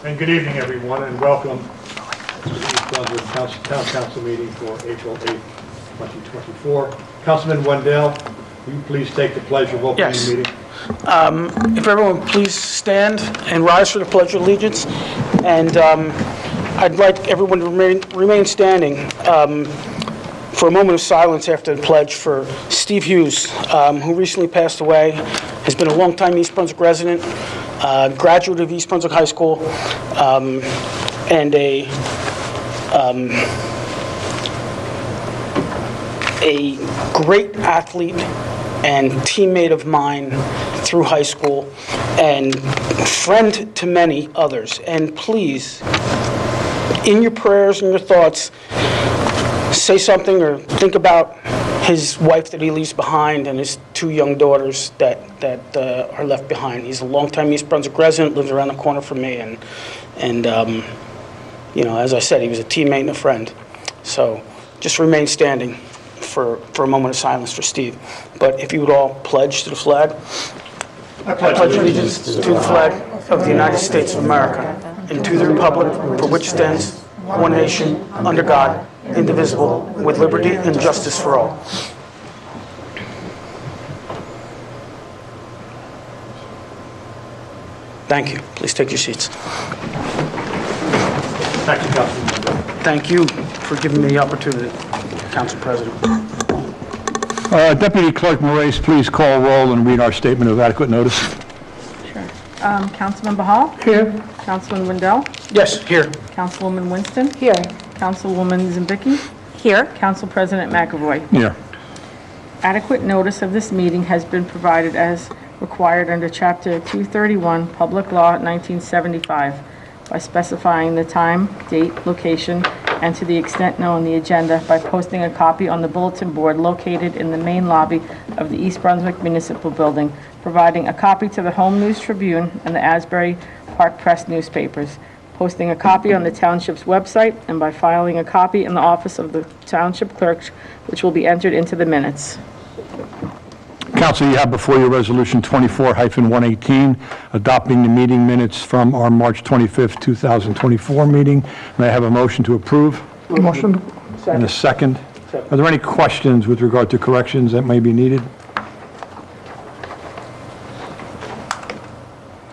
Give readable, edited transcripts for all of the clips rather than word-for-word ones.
And good evening, everyone, and welcome to the East Brunswick Town Council meeting for April 8th, 2024. Councilman Wendell, will you please take the pledge of opening the meeting? If everyone please stand and rise for the Pledge of Allegiance. And I'd like everyone to remain standing for a moment of silence after the pledge for Steve Hughes, who recently passed away, has been a longtime East Brunswick resident, graduate of East Brunswick High School, and a great athlete and teammate of mine through high school and friend to many others. And please, in your prayers and your thoughts, say something or think about his wife that he leaves behind and his two young daughters that are left behind. He's a longtime East Brunswick resident, lives around the corner from me, and you know, as I said, he was a teammate and a friend. So just remain standing for a moment of silence for Steve. But if you would all pledge to the flag. I pledge allegiance to the flag of the United States of America and to the republic for which stands one nation, under God, indivisible, with liberty and justice for all. Thank you. Please take your seats. Thank you, Councilman. Thank you for giving me the opportunity, Council President. Deputy Clerk Moraes, please call roll and read our statement of adequate notice. Sure. Councilman Bahal? Here. Councilman Wendell? Yes, here. Councilwoman Winston? Here. Councilwoman Zimbicki? Here. Council President McAvoy? Yeah. Adequate notice of this meeting has been provided as required under Chapter 231, Public Law 1975, by specifying the time, date, location, and to the extent known, the agenda by posting a copy on the bulletin board located in the main lobby of the East Brunswick Municipal Building, providing a copy to the Home News Tribune and the Asbury Park Press newspapers, posting a copy on the Township's website, and by filing a copy in the office of the Township Clerk, which will be entered into the minutes. Council, you have before you Resolution 24-118, adopting the meeting minutes from our March 25th, 2024 meeting. May I have a motion to approve? Motion. And a second. Are there any questions with regard to corrections that may be needed?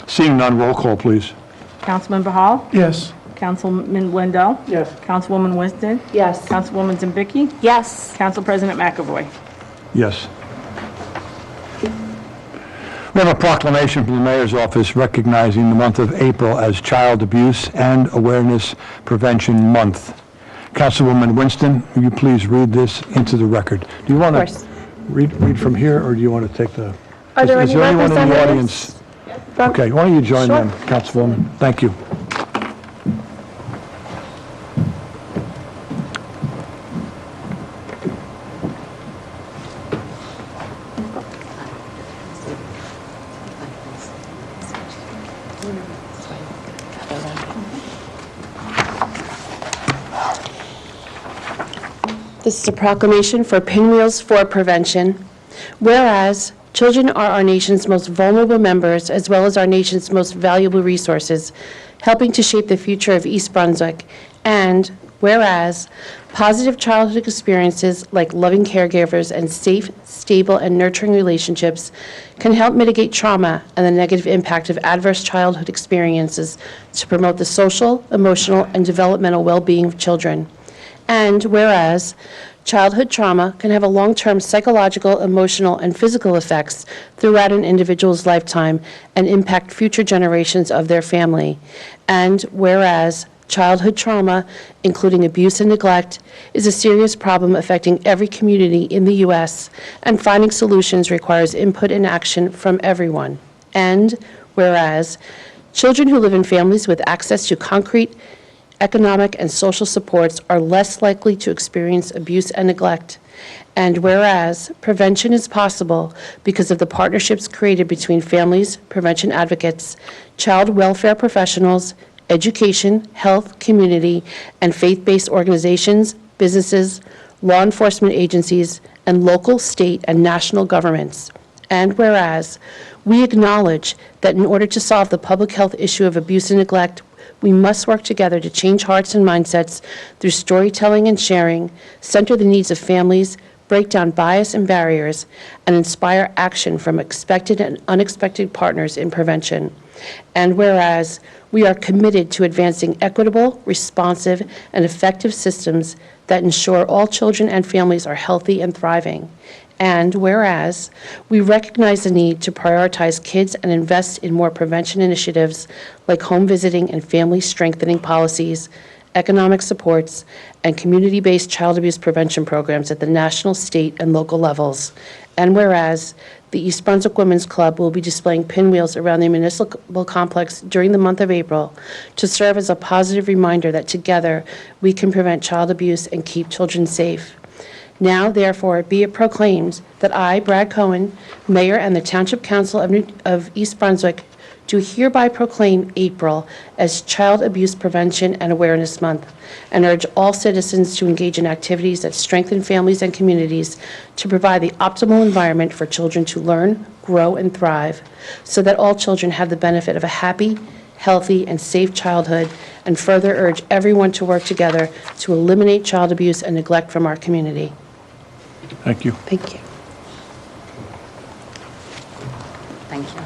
Seeing none, roll call, please. Councilman Bahal? Yes. Councilman Wendell? Yes. Councilwoman Winston? Yes. Councilwoman Zimbicki? Yes. Council President McAvoy? Yes. We have a proclamation from the Mayor's office recognizing the month of April as Child Abuse and Awareness Prevention Month. Councilwoman Winston, will you please read this into the record? Do you want to read from here, or do you want to take the... Are there any is there anyone in the representatives? audience? Okay, why don't you join Sure. them, Councilwoman? Thank you. This is a proclamation for Pinwheels for Prevention. Whereas children are our nation's most vulnerable members, as well as our nation's most valuable resources, helping to shape the future of East Brunswick. And whereas positive childhood experiences like loving caregivers and safe, stable, and nurturing relationships can help mitigate trauma and the negative impact of adverse childhood experiences to promote the social, emotional, and developmental well-being of children. And whereas childhood trauma can have a long-term psychological, emotional, and physical effects throughout an individual's lifetime and impact future generations of their family. And whereas childhood trauma, including abuse and neglect, is a serious problem affecting every community in the U.S., and finding solutions requires input and action from everyone. And whereas children who live in families with access to concrete economic and social supports are less likely to experience abuse and neglect. And whereas prevention is possible because of the partnerships created between families, prevention advocates, child welfare professionals, education, health, community, and faith-based organizations, businesses, law enforcement agencies, and local, state, and national governments. And whereas we acknowledge that in order to solve the public health issue of abuse and neglect, We must work together to change hearts and mindsets through storytelling and sharing, center the needs of families, break down bias and barriers, and inspire action from expected and unexpected partners in prevention. And whereas we are committed to advancing equitable, responsive, and effective systems that ensure all children and families are healthy and thriving. And whereas we recognize the need to prioritize kids and invest in more prevention initiatives like home visiting and family strengthening policies, economic supports, and community-based child abuse prevention programs at the national, state, and local levels. And whereas the East Brunswick Women's Club will be displaying pinwheels around the municipal complex during the month of April to serve as a positive reminder that together we can prevent child abuse and keep children safe. Now, therefore, be it proclaimed that I, Brad Cohen, Mayor and the Township Council of East Brunswick, do hereby proclaim April as Child Abuse Prevention and Awareness Month, and urge all citizens to engage in activities that strengthen families and communities to provide the optimal environment for children to learn, grow, and thrive, so that all children have the benefit of a happy, healthy, and safe childhood, and further urge everyone to work together to eliminate child abuse and neglect from our community. Thank you. Thank you. Thank you.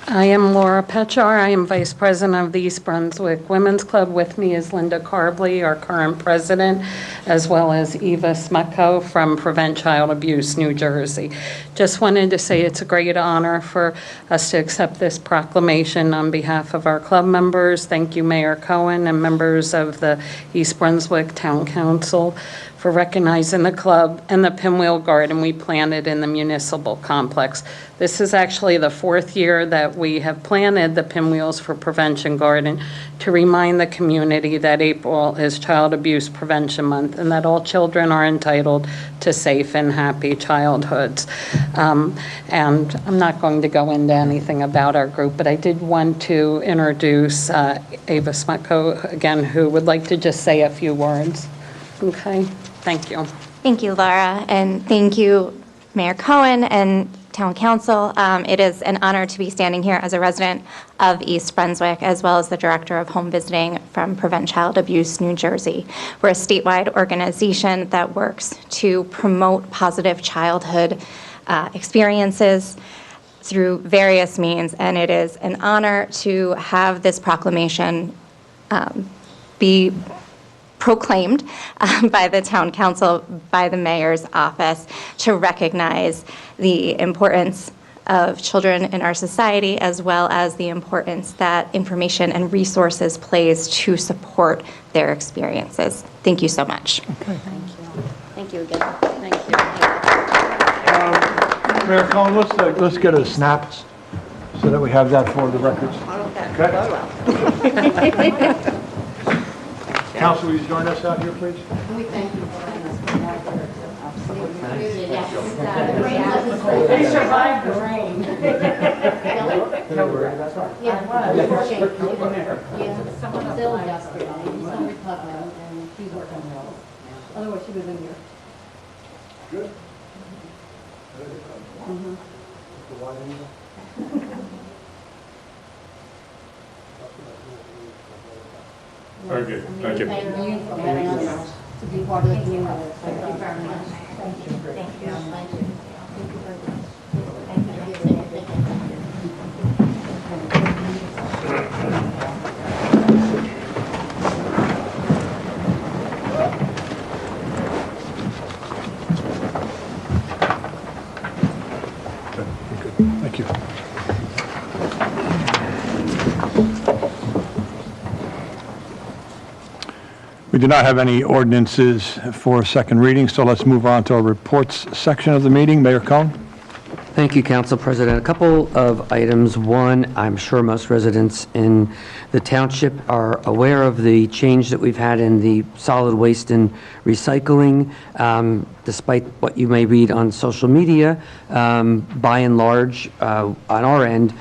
I am Laura Petchar. I am Vice President of the East Brunswick Women's Club. With me is Linda Carbley, our current president, as well as Eva Smutko from Prevent Child Abuse, New Jersey. Just wanted to say it's a great honor for us to accept this proclamation on behalf of our club members. Thank you, Mayor Cohen, and members of the East Brunswick Town Council for recognizing the club and the pinwheel garden we planted in the municipal complex. This is actually the 4th year that we have planted the Pinwheels for Prevention Garden to remind the community that April is Child Abuse Prevention Month and that all children are entitled to safe and happy childhoods. And I'm not going to go into anything about our group, but I did want to introduce Ava Smutko again, who would like to just say a few words. Okay, thank you. Thank you, Laura, and thank you, Mayor Cohen and Town Council. It is an honor to be standing here as a resident of East Brunswick, as well as the Director of Home Visiting from Prevent Child Abuse, New Jersey. We're a statewide organization that works to promote positive childhood experiences through various means, and it is an honor to have this proclamation be proclaimed by the Town Council, by the Mayor's office, to recognize the importance of children in our society, as well as the importance that information and resources plays to support their experiences. Thank you so much. Thank you. Thank you again. Thank you. Mayor Cohen, let's get a snap so that we have that for the records. Okay. Council, will you join us out here, please? We thank you for letting us come out here. Absolutely. Yes. They survived the rain. Still adjusting, he's still recovering, and she's working well. Otherwise, she would have been here. Good. Very good. Thank you. Thank you for having us to be part of the team. Thank you very much. Thank you. Thank you. Thank you. Thank you very much. Thank you. We do not have any ordinances for second reading, so let's move on to our reports section of the meeting. Mayor Cohen? Thank you, Council President. A couple of items. One, I'm sure most residents in the township are aware of the change that we've had in the solid waste and recycling. Despite what you may read on social media, by and large, on our end,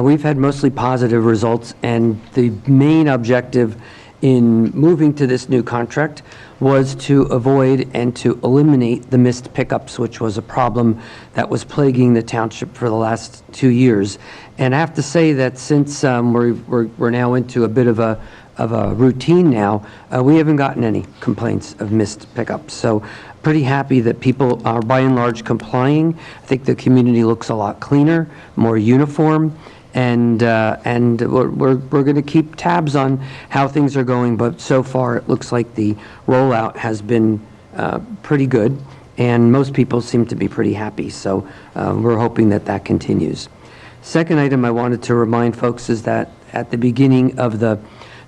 we've had mostly positive results, and the main objective in moving to this new contract was to avoid and to eliminate the missed pickups, which was a problem that was plaguing the township for the last 2 years. And I have to say that since we're now into a bit of a routine now, we haven't gotten any complaints of missed pickups. So pretty happy that people are by and large complying. I think the community looks a lot cleaner, more uniform, and we're going to keep tabs on how things are going, but so far it looks like the rollout has been pretty good, and most people seem to be pretty happy, so we're hoping that that continues. Second item I wanted to remind folks is that at the beginning of the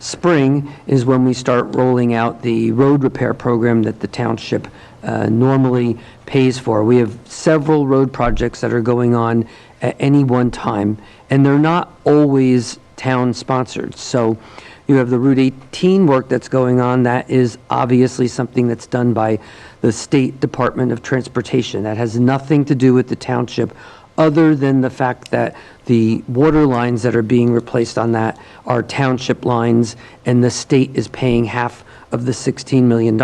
spring is when we start rolling out the road repair program that the township normally pays for. We have several road projects that are going on at any one time, and they're not always town-sponsored. So you have the Route 18 work that's going on. That is obviously something that's done by the State Department of Transportation. That has nothing to do with the township, other than the fact that the water lines that are being replaced on that are township lines, and the state is paying half of the $16 million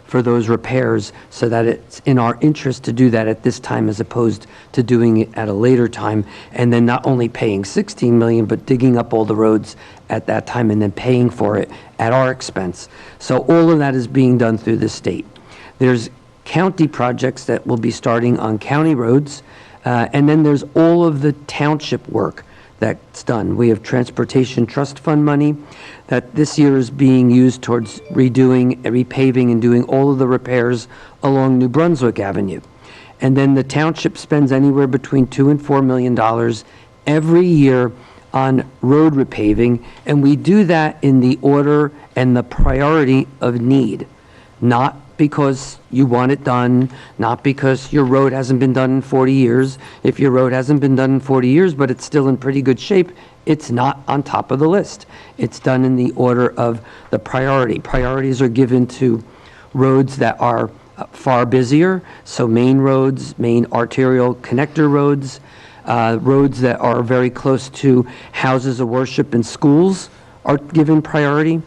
for those repairs, so that it's in our interest to do that at this time as opposed to doing it at a later time, and then not only paying $16 million, but digging up all the roads at that time and then paying for it at our expense. So all of that is being done through the state. There's county projects that will be starting on county roads, and then there's all of the township work that's done. We have Transportation Trust Fund money that this year is being used towards redoing, repaving, and doing all of the repairs along New Brunswick Avenue. And then the township spends anywhere between $2 and $4 million every year on road repaving, and we do that in the order and the priority of need, not because you want it done, not because your road hasn't been done in 40 years. If your road hasn't been done in 40 years, but it's still in pretty good shape, it's not on top of the list. It's done in the order of the priority. Priorities are given to roads that are far busier, so main roads, main arterial connector roads, roads that are very close to houses of worship and schools are given priority.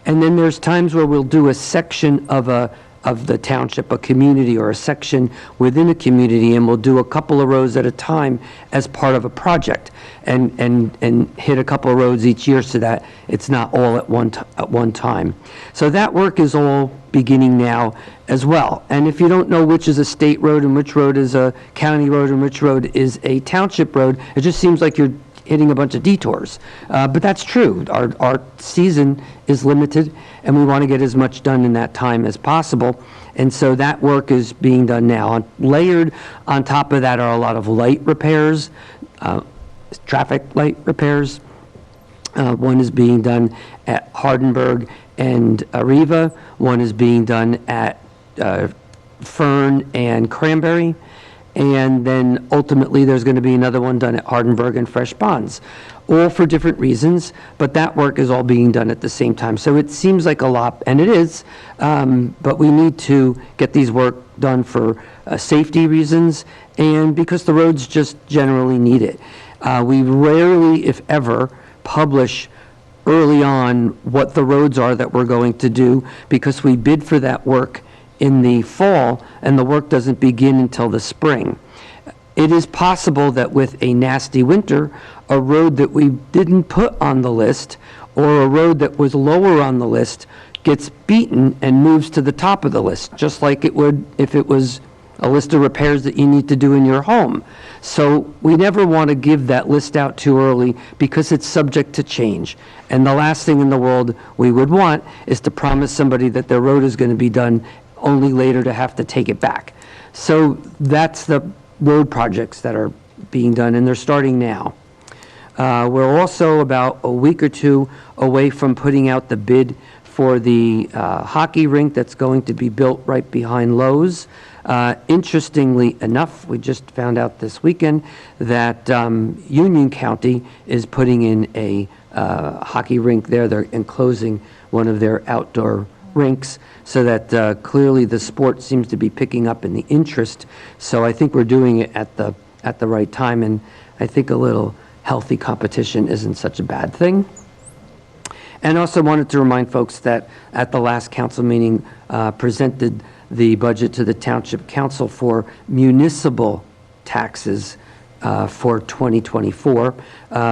And then there's times where we'll do a section of the township, a community or a section within a community, and we'll do a couple of roads at a time as part of a project, and hit a couple of roads each year so that it's not all at one time. So that work is all beginning now as well. And if you don't know which is a state road and which road is a county road and which road is a township road, it just seems like you're hitting a bunch of detours. But that's true. Our season is limited, and we want to get as much done in that time as possible. And so that work is being done now. Layered on top of that are a lot of light repairs, traffic light repairs. One is being done at Hardenberg and Arriva. One is being done at Fern and Cranberry. And then ultimately there's going to be another one done at Hardenberg and Fresh Ponds, all for different reasons, but that work is all being done at the same time. So it seems like a lot, and it is, but we need to get these work done for safety reasons and because the roads just generally need it. We rarely, if ever, publish early on what the roads are that we're going to do because we bid for that work in the fall, and the work doesn't begin until the spring. It is possible that with a nasty winter, a road that we didn't put on the list or a road that was lower on the list gets beaten and moves to the top of the list, just like it would if it was a list of repairs that you need to do in your home. So we never want to give that list out too early because it's subject to change. And the last thing in the world we would want is to promise somebody that their road is going to be done only later to have to take it back. So that's the road projects that are being done, and they're starting now. We're also about a week or two away from putting out the bid for the hockey rink that's going to be built right behind Lowe's. Interestingly enough, we just found out this weekend that Union County is putting in a hockey rink there. They're enclosing one of their outdoor rinks, so that clearly the sport seems to be picking up in the interest. So I think we're doing it at the right time, and I think a little healthy competition isn't such a bad thing. And also wanted to remind folks that at the last council meeting, presented the budget to the Township Council for municipal taxes for 2024.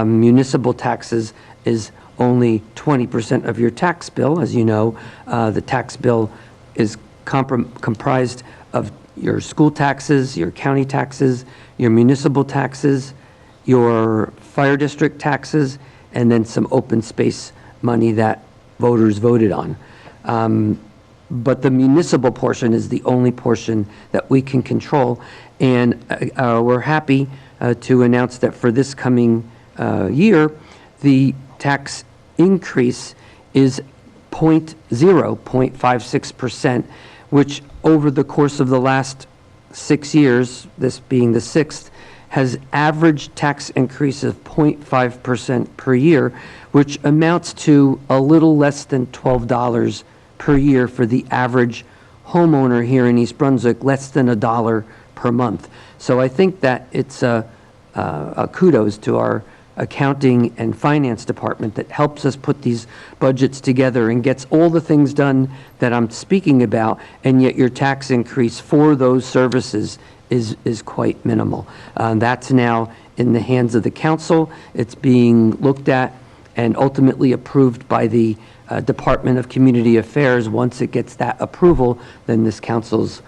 Municipal taxes is only 20% of your tax bill. As you know, the tax bill is comprised of your school taxes, your county taxes, your municipal taxes, your fire district taxes, and then some open space money that voters voted on. But the municipal portion is the only portion that we can control. And we're happy to announce that for this coming year, the tax increase is 0.56%, which over the course of the last 6 years, this being the sixth, has averaged tax increase of 0.5% per year, which amounts to a little less than $12 per year for the average homeowner here in East Brunswick, less than $1 per month. So I think that it's a kudos to our accounting and finance department that helps us put these budgets together and gets all the things done that I'm speaking about, and yet your tax increase for those services is quite minimal. That's now in the hands of the council. It's being looked at and ultimately approved by the Department of Community Affairs. Once it gets that approval, then this council's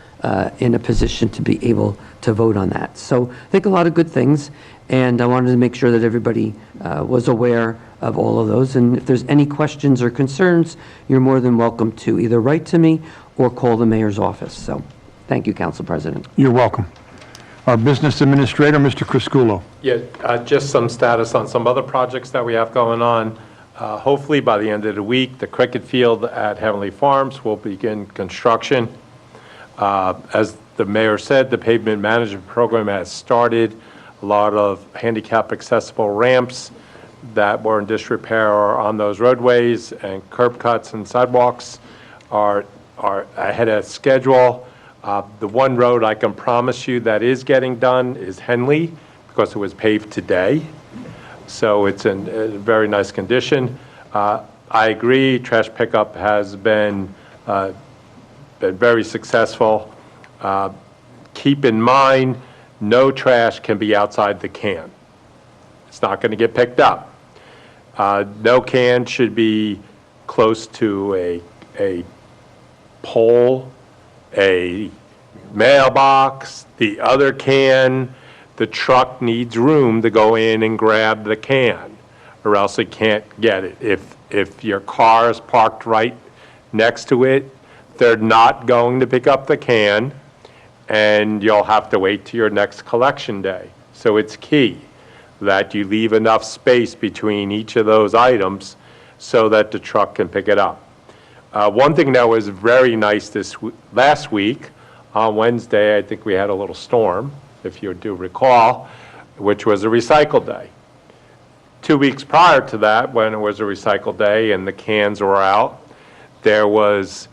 in a position to be able to vote on that. So I think a lot of good things, and I wanted to make sure that everybody was aware of all of those. And if there's any questions or concerns, you're more than welcome to either write to me or call the mayor's office. So thank you, Council President. You're welcome. Our Business Administrator, Mr. Crisculo. Yeah, just some status on some other projects that we have going on. Hopefully by the end of the week, the cricket field at Heavenly Farms will begin construction. As the mayor said, the pavement management program has started. A lot of handicap accessible ramps that were in disrepair are on those roadways, and curb cuts and sidewalks are ahead of schedule. The one road I can promise you that is getting done is Henley, because it was paved today. So it's in very nice condition. I agree, trash pickup has been very successful. Keep in mind, no trash can be outside the can. It's not going to get picked up. No can should be close to a pole, a mailbox, the other can. The truck needs room to go in and grab the can, or else it can't get it. If your car is parked right next to it, they're not going to pick up the can, and you'll have to wait till your next collection day. So it's key that you leave enough space between each of those items so that the truck can pick it up. One thing that was very nice last week, on Wednesday, I think we had a little storm, if you do recall, which was a recycle day. 2 weeks prior to that, when it was a recycle day and the cans were out, there was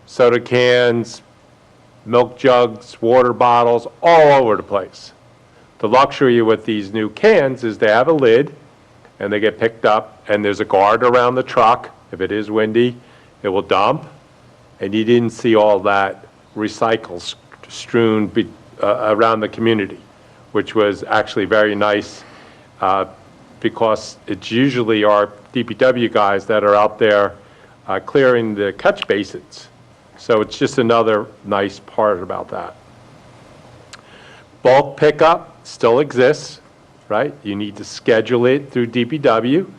soda cans, milk jugs, water bottles, all over the place. The luxury with these new cans is they have a lid and they get picked up, and there's a guard around the truck. If it is windy, it will dump, and you didn't see all that recycle strewn around the community, which was actually very nice, because it's usually our DPW guys that are out there clearing the catch basins. So it's just another nice part about that. Bulk pickup still exists, right? You need to schedule it through DPW.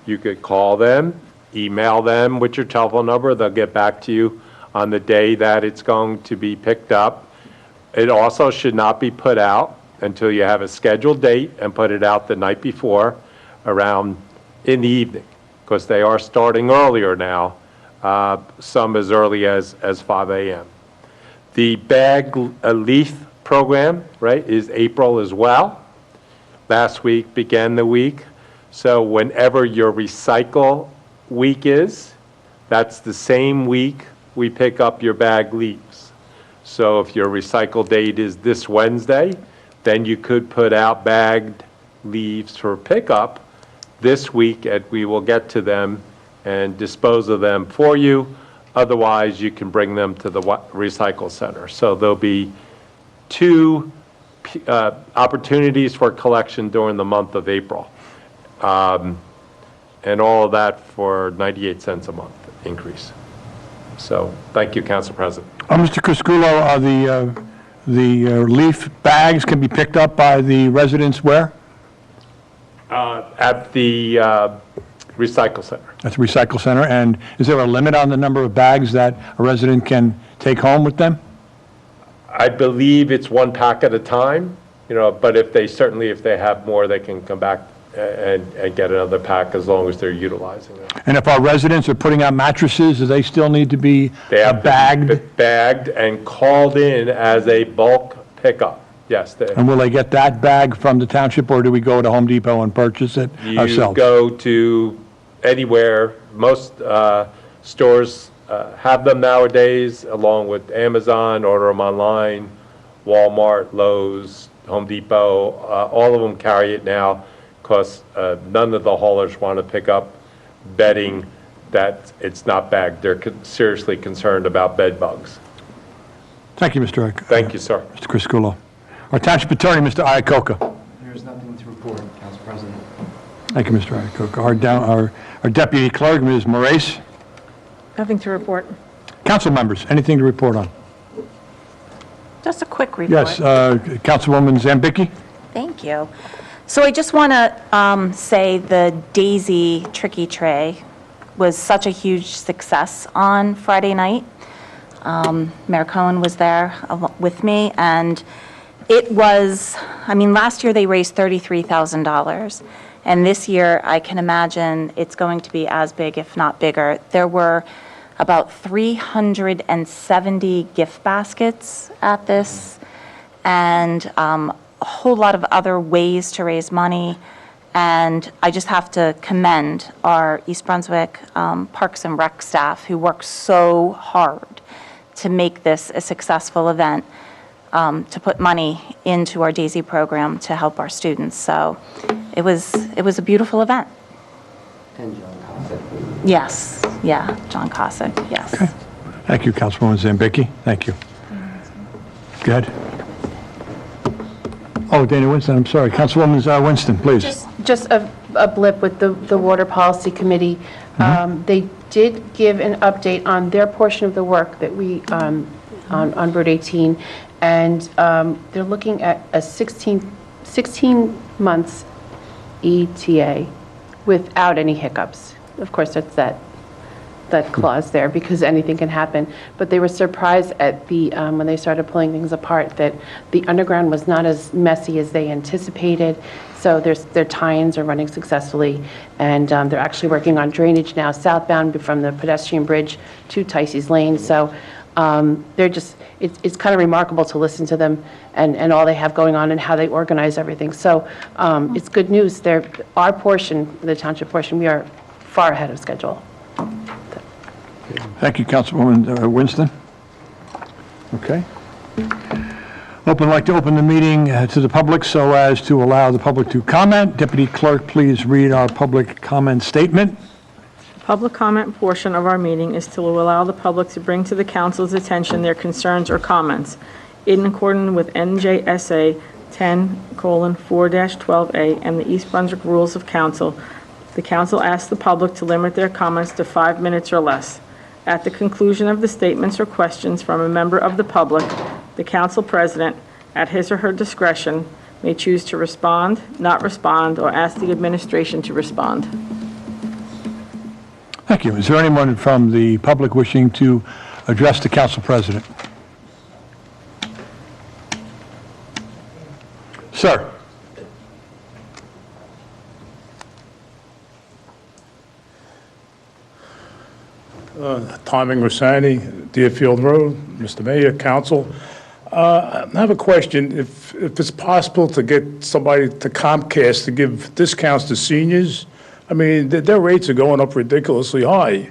You could call them, email them with your telephone number. They'll get back to you on the day that it's going to be picked up. It also should not be put out until you have a scheduled date, and put it out the night before around in the evening, because they are starting earlier now, some as early as 5 a.m. The bag leaf program, right, is April as well. Last week began the week. So whenever your recycle week is, that's the same week we pick up your bag leaves. So if your recycle date is this Wednesday, then you could put out bagged leaves for pickup this week, and we will get to them and dispose of them for you. Otherwise, you can bring them to the recycle center. So there'll be 2 opportunities for collection during the month of April. And all of that for 98 cents a month increase. So thank you, Council President. Mr. Crisculo, the leaf bags can be picked up by the residents where? At the recycle center. At the recycle center. And is there a limit on the number of bags that a resident can take home with them? I believe it's 1 pack at a time, but if they have more, they can come back and get another pack as long as they're utilizing it. And if our residents are putting out mattresses, do they still need to be They have bagged? to be bagged and called in as a bulk pickup. Yes. And will they get that bag from the township, or do we go to Home Depot and purchase it You ourselves? go to anywhere. Most stores have them nowadays, along with Amazon, order them online, Walmart, Lowe's, Home Depot. All of them carry it now because none of the haulers want to pick up bedding that it's not bagged. They're seriously concerned about bed bugs. Thank you, Mr. Thank you, sir. Mr. Crisculo. Our Township Attorney, Mr. Iacocca. There's nothing to report, Council President. Thank you, Mr. Iacocca. Our Deputy Clerk, Ms. Moraes. Nothing to report. Council members, anything to report on? Just a quick report. Yes, Councilwoman Zambicki? Thank you. So I just want to say the Daisy Tricky Tray was such a huge success on Friday night. Mayor Cohen was there with me, and it was, last year they raised $33,000, and this year I can imagine it's going to be as big, if not bigger. There were about 370 gift baskets at this, and a whole lot of other ways to raise money. And I just have to commend our East Brunswick Parks and Rec staff who worked so hard to make this a successful event, to put money into our DAISY program to help our students. So it was a beautiful event. And John Cossack. Yes, yeah, John Cossack, yes. Okay. Thank you, Councilwoman Zambicki. Thank you. Go ahead. Oh, Dana Winston, I'm sorry. Councilwoman Winston, please. Just a blip with the Water Policy Committee. They did give an update on their portion of the work that we, on Route 18, and they're looking at a 16 months ETA without any hiccups. Of course, that's that clause there, because anything can happen. But they were surprised at the, when they started pulling things apart, that the underground was not as messy as they anticipated. So their tie-ins are running successfully, and they're actually working on drainage now southbound from the pedestrian bridge to Ticey's Lane. So they're just, it's kind of remarkable to listen to them and all they have going on and how they organize everything. So it's good news. Our portion, the township portion, we are far ahead of schedule. Thank you, Councilwoman Winston. Okay. I'd like to open the meeting to the public so as to allow the public to comment. Deputy Clerk, please read our public comment statement. Public comment portion of our meeting is to allow the public to bring to the council's attention their concerns or comments. In accordance with NJSA 10:4-12A and the East Brunswick Rules of Council, the council asks the public to limit their comments to 5 minutes or less. At the conclusion of the statements or questions from a member of the public, the council president, at his or her discretion, may choose to respond, not respond, or ask the administration to respond. Thank you. Is there anyone from the public wishing to address the council president? Sir. Timing Rossani, Deerfield Road, Mr. Mayor, Council. I have a question. If it's possible to get somebody to Comcast to give discounts to seniors, their rates are going up ridiculously high.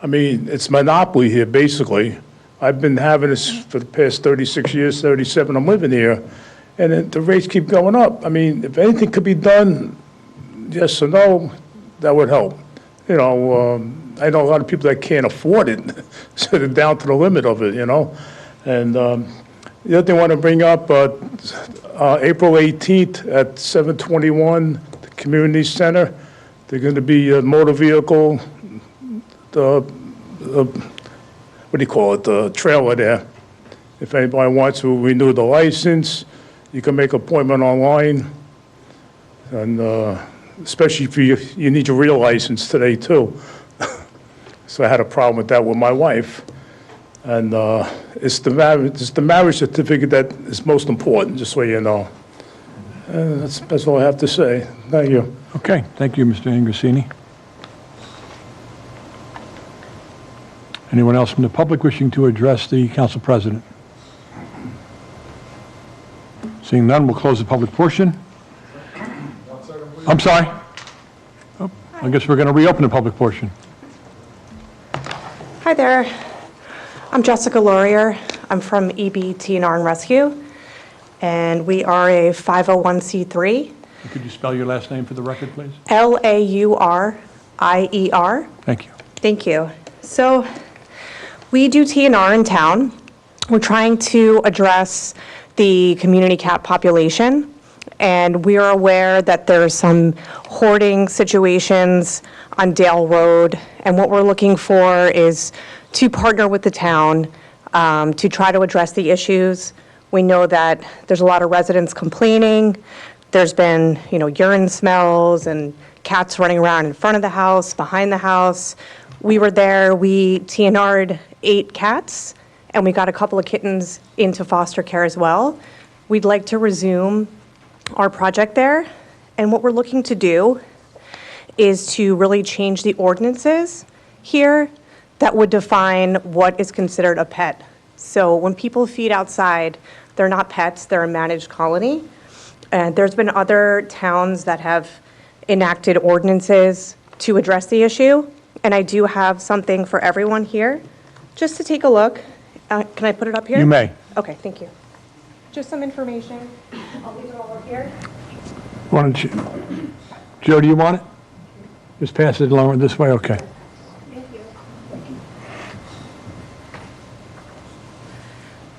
It's monopoly here, basically. I've been having this for the past 36 years, 37 I'm living here, and the rates keep going up. If anything could be done, yes or no, that would help. I know a lot of people that can't afford it, so they're down to the limit of it, you know? And the other thing I want to bring up, April 18th at 721, the Community Center, there's going to be a motor vehicle, what do you call it, the trailer there. If anybody wants to renew the license, you can make an appointment online. And especially if you need your real license today, too. So I had a problem with that with my wife. And it's the marriage certificate that is most important, just so you know. That's all I have to say. Thank you. Okay, thank you, Mr. Ingrasini. Anyone else from the public wishing to address the council president? Seeing none, we'll close the public portion. I'm sorry. Oh, I guess we're going to reopen the public portion. Hi there. I'm Jessica Laurier. I'm from EBT&R and Rescue, and we are a 501c3. Could you spell your last name for the record, please? Laurier. Thank you. Thank you. So we do T&R in town. We're trying to address the community cat population, and we are aware that there's some hoarding situations on Dale Road, and what we're looking for is to partner with the town to try to address the issues. We know that there's a lot of residents complaining. There's been, urine smells and cats running around in front of the house, behind the house. We were there, we TNR'd 8 cats, and we got a couple of kittens into foster care as well. We'd like to resume our project there, and what we're looking to do is to really change the ordinances here that would define what is considered a pet. So when people feed outside, they're not pets, they're a managed colony. And there's been other towns that have enacted ordinances to address the issue, and I do have something for everyone here, just to take a look. Can I put it up here? You may. Okay, thank you. Just some information. I'll leave it all up here. Why don't you, Joe, do you want it? Just pass it along this way, okay. Thank you.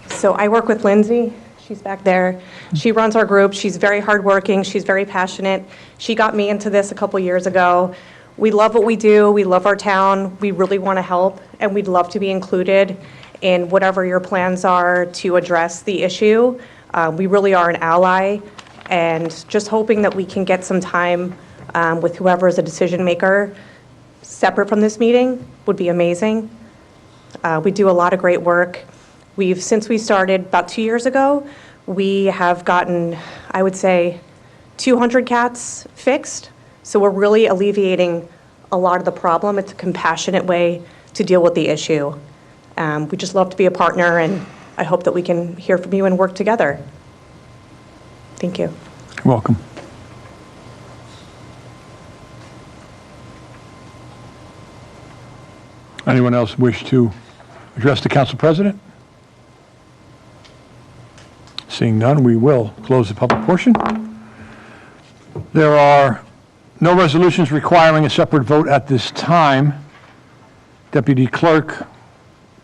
So I work with Lindsay. She's back there. She runs our group. She's very hardworking. She's very passionate. She got me into this a couple years ago. We love what we do. We love our town. We really want to help, and we'd love to be included in whatever your plans are to address the issue. We really are an ally, and just hoping that we can get some time with whoever is a decision maker separate from this meeting would be amazing. We do a lot of great work. Since we started about 2 years ago, we have gotten, I would say, 200 cats fixed. So we're really alleviating a lot of the problem. It's a compassionate way to deal with the issue. We just love to be a partner, and I hope that we can hear from you and work together. Thank you. You're welcome. Anyone else wish to address the council president? Seeing none, we will close the public portion. There are no resolutions requiring a separate vote at this time. Deputy Clerk,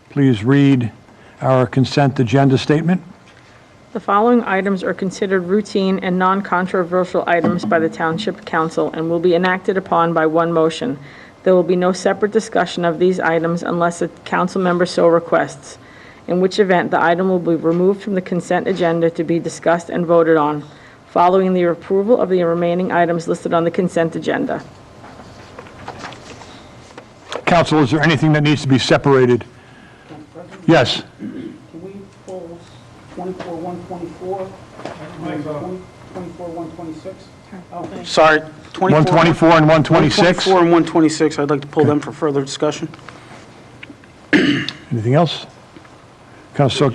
please read our consent agenda statement. The following items are considered routine and non-controversial items by the Township Council and will be enacted upon by one motion. There will be no separate discussion of these items unless a council member so requests, in which event the item will be removed from the consent agenda to be discussed and voted on, following the approval of the remaining items listed on the consent agenda. Council, is there anything that needs to be separated? Yes. Can we pull 24-124, 24-126? Oh, sorry. 124 and 126? 124 and 126, I'd like to pull them for further discussion. Anything else? Council,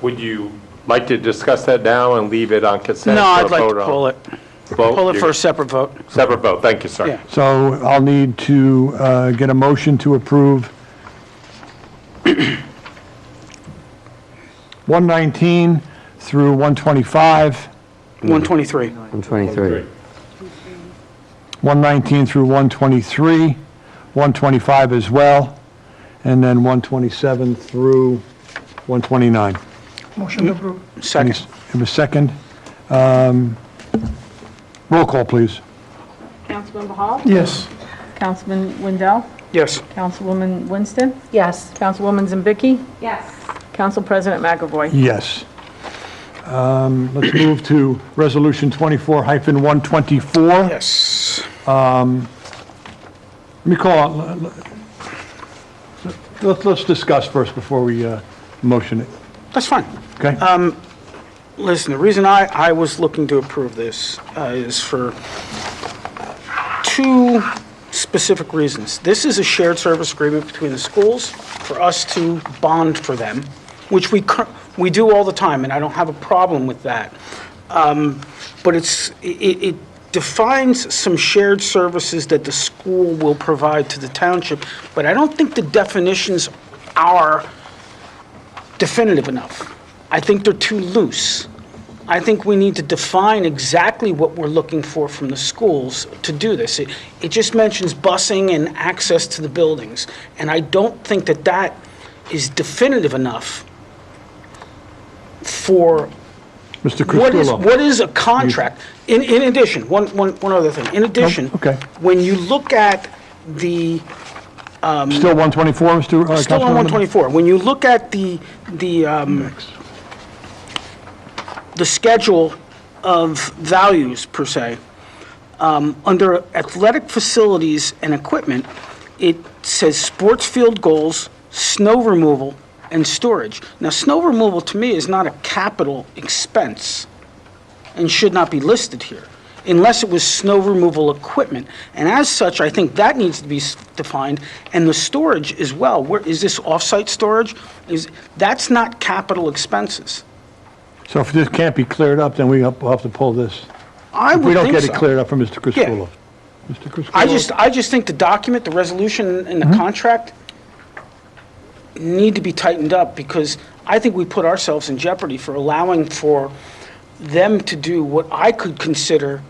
Would you like to discuss that now and leave it on consent? No, for a I'd like vote to on? pull it. Vote? Pull it for a separate vote. Separate vote, thank you, sir. Yeah. so I'll need to get a motion to approve 119 through 125. 123. 123. 119 through 123, 125 as well, and then 127 through 129. Motion approved. Second. Have a second? Roll call, please. Councilman Bahal? Yes. Councilman Wendell? Yes. Councilwoman Winston? Yes. Councilwoman Zambicki? Yes. Council President McAvoy? Yes. Let's move to Resolution 24-124. Yes. Let me call, let's discuss first before we motion it, That's fine. okay? Listen, the reason I was looking to approve this is for two specific reasons. This is a shared service agreement between the schools for us to bond for them, which we do all the time, and I don't have a problem with that. But it defines some shared services that the school will provide to the township, but I don't think the definitions are definitive enough. I think they're too loose. I think we need to define exactly what we're looking for from the schools to do this. It just mentions busing and access to the buildings, and I don't think that that is definitive enough for Mr. Criscuolo. what is a contract. In addition, one other thing. In addition, okay. when you look at the Still 124, Mr. still on Councilwoman? 124. When you look at the schedule of values, per se, under athletic facilities and equipment, it says sports field goals, snow removal, and storage. Now, snow removal, to me, is not a capital expense and should not be listed here, unless it was snow removal equipment. And as such, I think that needs to be defined, and the storage as well. Where is this off-site storage? That's not capital expenses. So if this can't be cleared up, then we'll have to pull this. I If we would don't think get so. it cleared up from Mr. Criscuolo. Mr. Criscuolo? I just think the document, the resolution, and the contract need to be tightened up, because I think we put ourselves in jeopardy for allowing for them to do what I could consider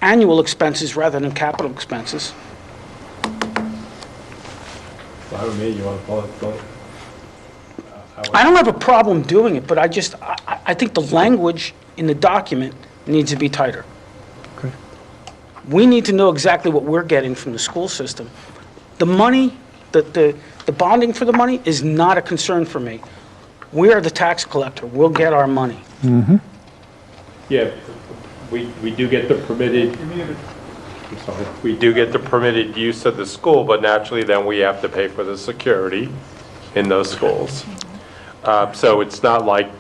annual expenses rather than capital expenses. I don't mean you want to pull it, pull it. I don't have a problem doing it, but I think the language in the document needs to be tighter. Okay. We need to know exactly what we're getting from the school system. The money, the bonding for the money is not a concern for me. We are the tax collector. We'll get our money. Yeah, we do get the permitted, I'm sorry, we do get the permitted use of the school, but naturally then we have to pay for the security in those schools. So it's not like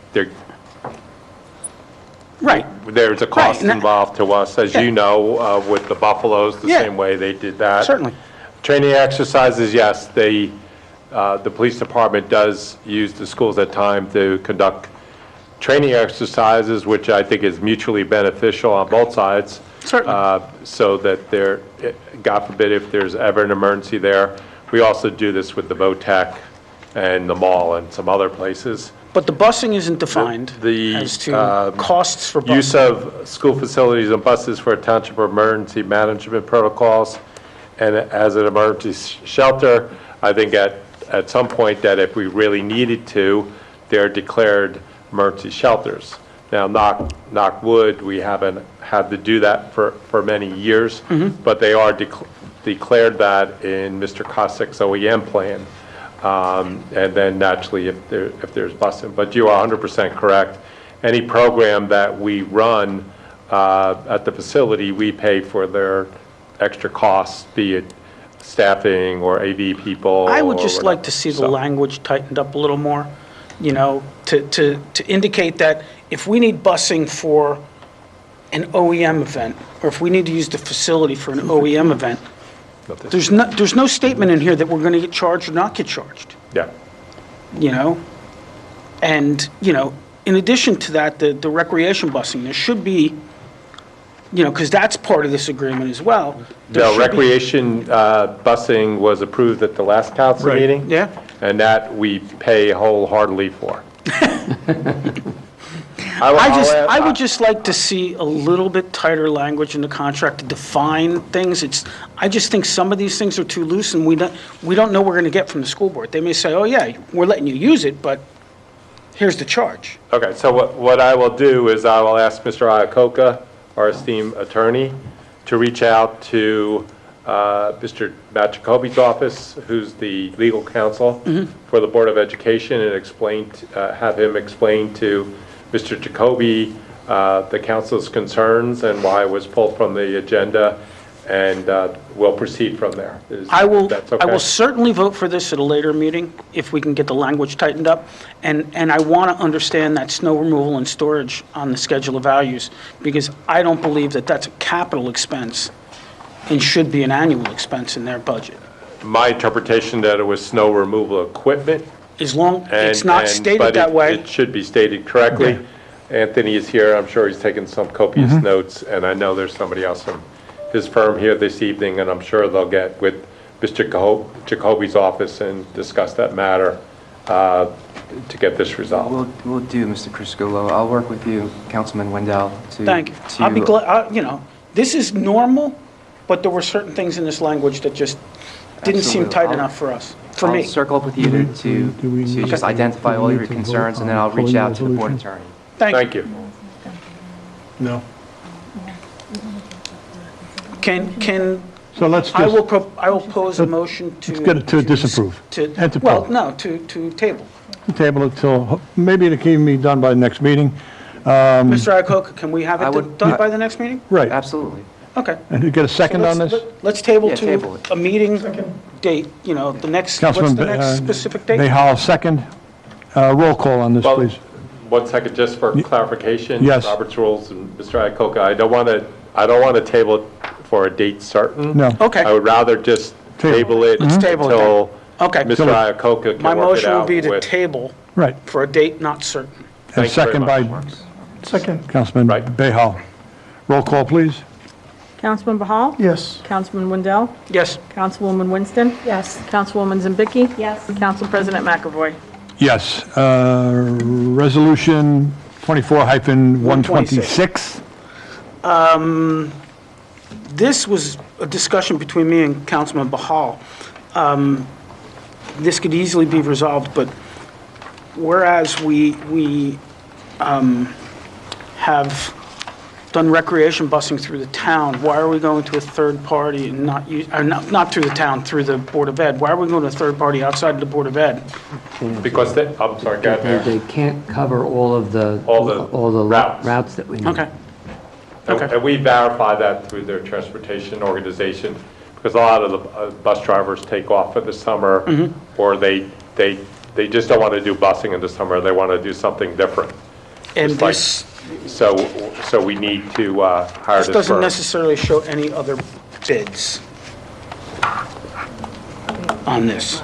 Right. there's a cost Right, and involved to us, as you know, with the Buffaloes, the Yeah. same way they did that. Certainly. Training exercises, yes, the police department does use the schools at times to conduct training exercises, which I think is mutually beneficial on both sides. Certainly. So that there, God forbid, if there's ever an emergency there. We also do this with the VOTEC and the mall and some other places. But the busing isn't defined The, as to costs for busing. Use of school facilities and buses for township emergency management protocols and as an emergency shelter. I think at some point that if we really needed to, they're declared emergency shelters. Now, knock wood, we haven't had to do that for many years, but they are declared that in Mr. Cossack's OEM plan. And then naturally, if there's busing. But you are 100% correct. Any program that we run at the facility, we pay for their extra costs, be it staffing or AV people. I would or just whatever. like to see the So- language tightened up a little more, to indicate that if we need busing for an OEM event, or if we need to use the facility for an OEM event, there's no statement in here that we're going to get charged or not get charged, Yeah. And, in addition to that, the recreation busing, there should be, because that's part of this agreement as well. There No, should be- recreation busing was approved at the last council Right. meeting. Yeah. And that we pay wholeheartedly for. I would just like to see a little bit tighter language in the contract to define things. I just think some of these things are too loose, and we don't know what we're going to get from the school board. They may say, oh, yeah, we're letting you use it, but here's the charge. Okay, so what I will do is I will ask Mr. Iacocca, our esteemed attorney, to reach out to Mr. Matt Jacoby's office, who's the legal counsel for the Board of Education, and have him explain to Mr. Jacoby the council's concerns and why it was pulled from the agenda, and we'll proceed from there. I will That's okay? I will certainly vote for this at a later meeting if we can get the language tightened up. And I want to understand that snow removal and storage on the schedule of values, because I don't believe that that's a capital expense and should be an annual expense in their budget. My interpretation that it was snow removal equipment. As long, it's not stated but that way. It should be stated correctly. Anthony is here. I'm sure he's taken some copious notes, and I know there's somebody else from his firm here this evening, and I'm sure they'll get with Mr. Jacoby's office and discuss that matter to get this resolved. We'll do, Mr. Criscuolo. I'll work with you, Councilman Wendell, to... Thank you. I'll be glad, this is normal, but there were certain things in this language that just didn't seem tight enough for us, for me. I'll circle up with you to just identify all your concerns, and then I'll reach out to the board attorney. Thank you. No. So let's I just, will pose a motion to... Let's get it to disapprove. And to Well, pull. no, to table. Table it till, maybe it can be done by the next meeting. Mr. Iacocca, can we have it done by the next meeting? Right. Absolutely. Okay. And you get a second on this? Let's table Yeah, table to it. a meeting date, the next, what's Councilman the next specific date? Behal, second. Roll call on this, Well, please. 1 second, just for clarification. Yes. Robert's rules and Mr. Iacocca, I don't want to table it for a date certain. No. Okay. I would rather just table it Let's table it then. until Okay. Mr. Iacocca can My work it motion will out be to with. table Right. for a date not certain. And Thank you very second by much. Councilman Right. Behal. Roll call, please. Councilman Bahal? yes. Councilman Wendell? Yes. Councilwoman Winston? Yes. Councilwoman Zambicki? Yes. Council President McAvoy? Yes. Resolution 24-126. This was a discussion between me and Councilman Bahal. This could easily be resolved, but whereas we have done recreation busing through the town, why are we going to a third party and not through the town, through the Board of Ed? Why are we going to a third party outside of the Board of Ed? Because I'm sorry, go ahead, Mayor. They can't cover all the routes that we need. Okay. And we verify that through their transportation organization, because a lot of the bus drivers take off for the summer, or they just don't want to do busing in the summer, they want to do something different. And Just like- this So we need to hire this doesn't firm. necessarily show any other bids on this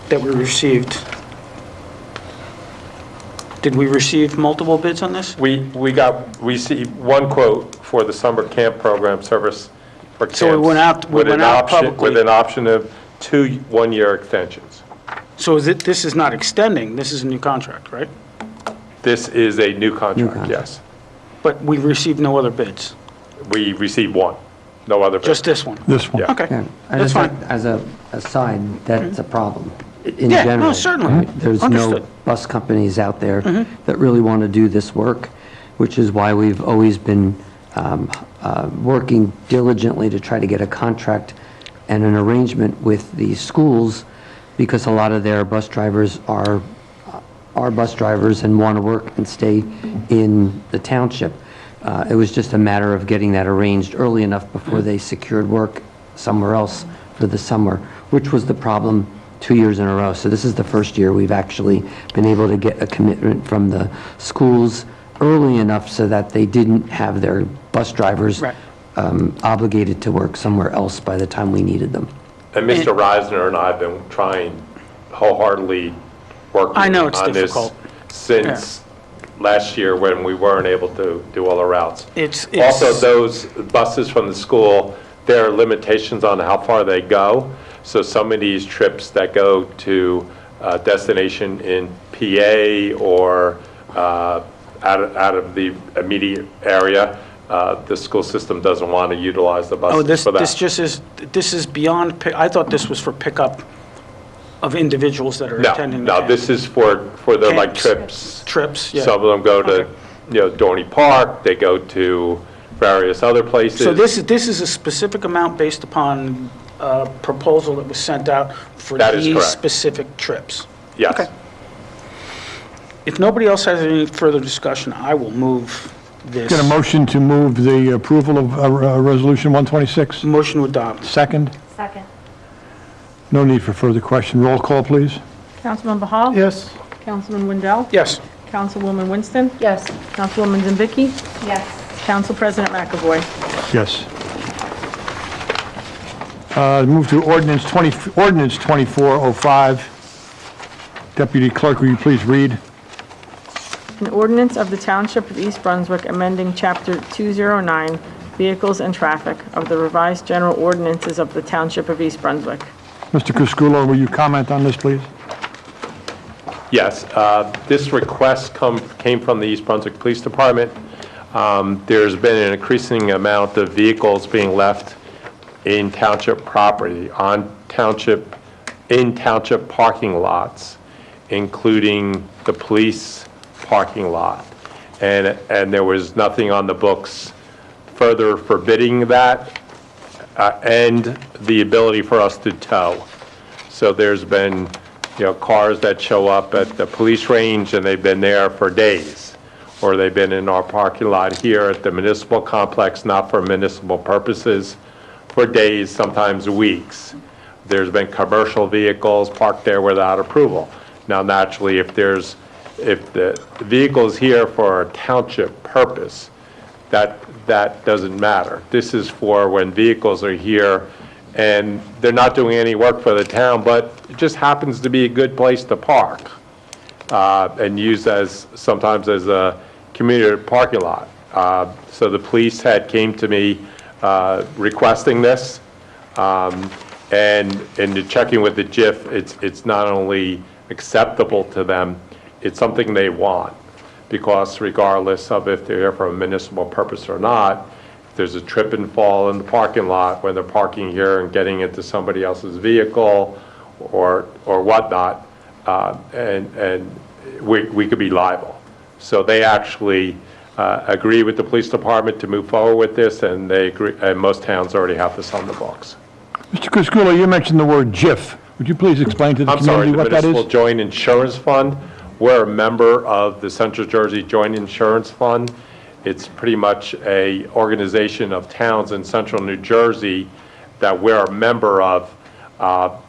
that we received. Did we receive multiple bids on this? We received one quote for the summer camp program service for camps. So we went out with an option- publicly. With an option of 2 one-year extensions. So this is not extending, this is a new contract, right? This is a new contract, yes. But we received no other bids, We received one, no other. just this one? This one. Yeah. Okay, Yeah, and that's as fine. As a aside, that's a problem in Yeah, no, general. certainly. Right? There's no Understood. bus companies out there that really want to do this work, which is why we've always been working diligently to try to get a contract and an arrangement with the schools, because a lot of their bus drivers are bus drivers and want to work and stay in the township. It was just a matter of getting that arranged early enough before they secured work somewhere else for the summer, which was the problem 2 years in a row. So this is the first year we've actually been able to get a commitment from the schools early enough so that they didn't have their bus drivers Right. obligated to work somewhere else by the time we needed them. And Mr. Reisner and I have been trying wholeheartedly working I know it's on this difficult. since last year when we weren't able to do all the routes. It's Also, those buses from the school, there are limitations on how far they go. So some of these trips that go to a destination in PA or out of the immediate area. The school system doesn't want to utilize the Oh, buses for that. this is beyond, I thought this was for pickup of individuals that are attending the No, camp. this is for their like Camps. trips. Trips, yeah. Some of them go to, Okay. Dorney Park, they go to various other places. So this is a specific amount based upon a proposal that was sent out for That is these correct. specific trips? Yes. Okay. If nobody else has any further discussion, I will move this. Get a motion to move the approval of Resolution 126? Motion to adopt. Second? Second. No need for further question. Roll call, please. Councilman Bahal? Yes. Councilman Wendell? Yes. Councilwoman Winston? Yes. Councilwoman Zambicki? Yes. Council President McAvoy? Yes. Move to Ordinance 2405. Deputy Clerk, will you please read? An ordinance of the Township of East Brunswick amending Chapter 209, Vehicles and Traffic of the revised general ordinances of the Township of East Brunswick. Mr. Cusculo, will you comment on this, please? Yes, this request came from the East Brunswick Police Department. There's been an increasing amount of vehicles being left in township property, in township parking lots, including the police parking lot. And there was nothing on the books further forbidding that and the ability for us to tow. So there's been, cars that show up at the police range and they've been there for days, or they've been in our parking lot here at the municipal complex, not for municipal purposes, for days, sometimes weeks. There's been commercial vehicles parked there without approval. Now, naturally, if the vehicle is here for a township purpose, that doesn't matter. This is for when vehicles are here and they're not doing any work for the town, but it just happens to be a good place to park and use sometimes as a community parking lot. So the police came to me requesting this, and in checking with the JIF, it's not only acceptable to them, it's something they want, because regardless of if they're here for a municipal purpose or not, if there's a trip and fall in the parking lot when they're parking here and getting into somebody else's vehicle or whatnot, and we could be liable. So they actually agree with the police department to move forward with this, and they agree, and most towns already have this on the books. Mr. Cusculo, you mentioned the word JIF. Would you please explain to the community what that The Municipal is? Joint Insurance Fund. We're a member of the Central Jersey Joint Insurance Fund. It's pretty much a organization of towns in central New Jersey that we're a member of.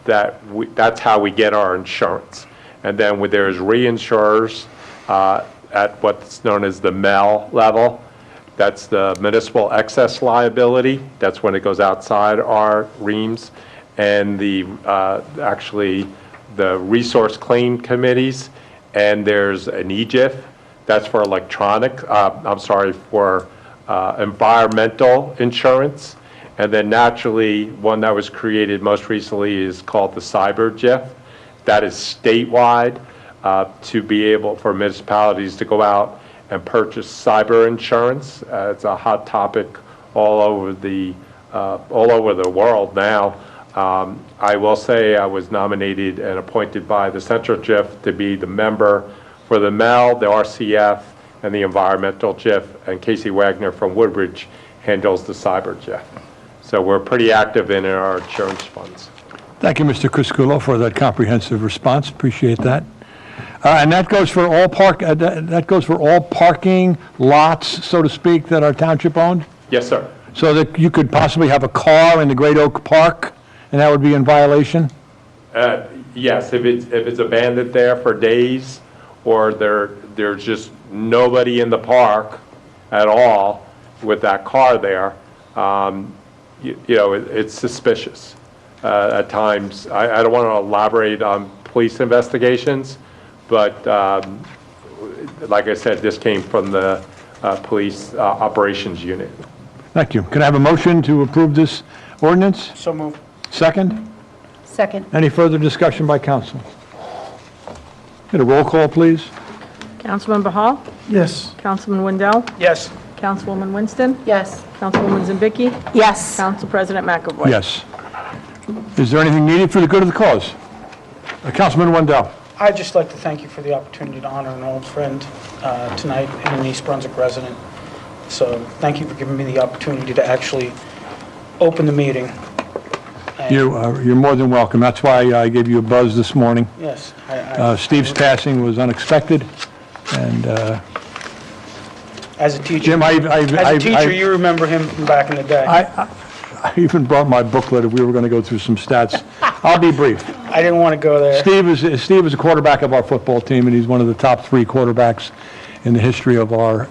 That's how we get our insurance. And then there's reinsurers at what's known as the MEL level. That's the municipal excess liability. That's when it goes outside our reams. And actually the resource claim committees. And there's an EGIF. That's for for environmental insurance. And then naturally, one that was created most recently is called the Cyber JIF. That is statewide to be able for municipalities to go out and purchase cyber insurance. It's a hot topic all over the world now. I will say I was nominated and appointed by the Central JIF to be the member for the MEL, the RCF, and the environmental JIF, and Casey Wagner from Woodbridge handles the cyber JIF. So we're pretty active in our insurance funds. Thank you, Mr. Cusculo, for that comprehensive response. Appreciate that. And that goes for all parking lots, so to speak, that are township owned? Yes, sir. So that you could possibly have a car in the Great Oak Park, and that would be in violation? Yes, if it's abandoned there for days, or there's just nobody in the park at all with that car there, it's suspicious at times. I don't want to elaborate on police investigations, but like I said, this came from the police operations unit. Thank you. Can I have a motion to approve this ordinance? So moved. Second? Second. Any further discussion by council? Get a roll call, please. Councilman Bahal? Yes. Councilman Wendell? Yes. Councilwoman Winston? Yes. Councilwoman Zabicki? Yes. Council President McAvoy? Yes. Is there anything needed for the good of the cause? Councilman Wendell. I'd just like to thank you for the opportunity to honor an old friend tonight and an East Brunswick resident. So thank you for giving me the opportunity to actually open the meeting. And- You're more than welcome. That's why I gave you a buzz this morning. Yes. Steve's passing was unexpected, and As a teacher, Jim, as a teacher, you remember him from back in the day. I even brought my booklet if we were going to go through some stats. I'll be brief. I didn't want to go there. Steve is a quarterback of our football team, and he's one of the top 3 quarterbacks in the history of our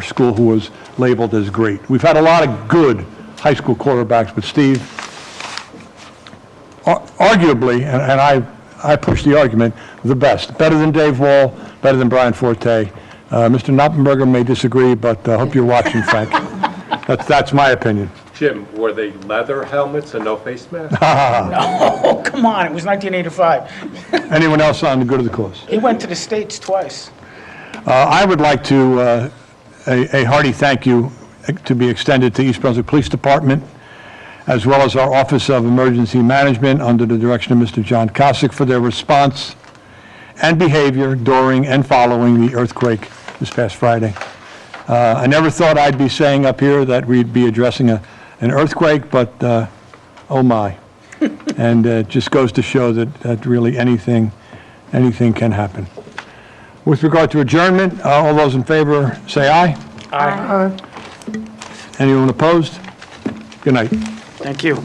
school who was labeled as great. We've had a lot of good high school quarterbacks, but Steve, arguably, and I push the argument, the best. Better than Dave Wall, better than Brian Forte. Mr. Knoppenberger may disagree, but I hope you're watching, Frank. That's my opinion. Jim, were they leather helmets and no face masks? Oh, come on, it was 1985. Anyone else on the good of the cause? He went to the States twice. I would like to, a hearty thank you to be extended to East Brunswick Police Department, as well as our Office of Emergency Management under the direction of Mr. John Kosick for their response and behavior during and following the earthquake this past Friday. I never thought I'd be saying up here that we'd be addressing an earthquake, but oh my. And it just goes to show that really anything can happen. With regard to adjournment, all those in favor say aye. Aye. Anyone opposed? Good night. Thank you.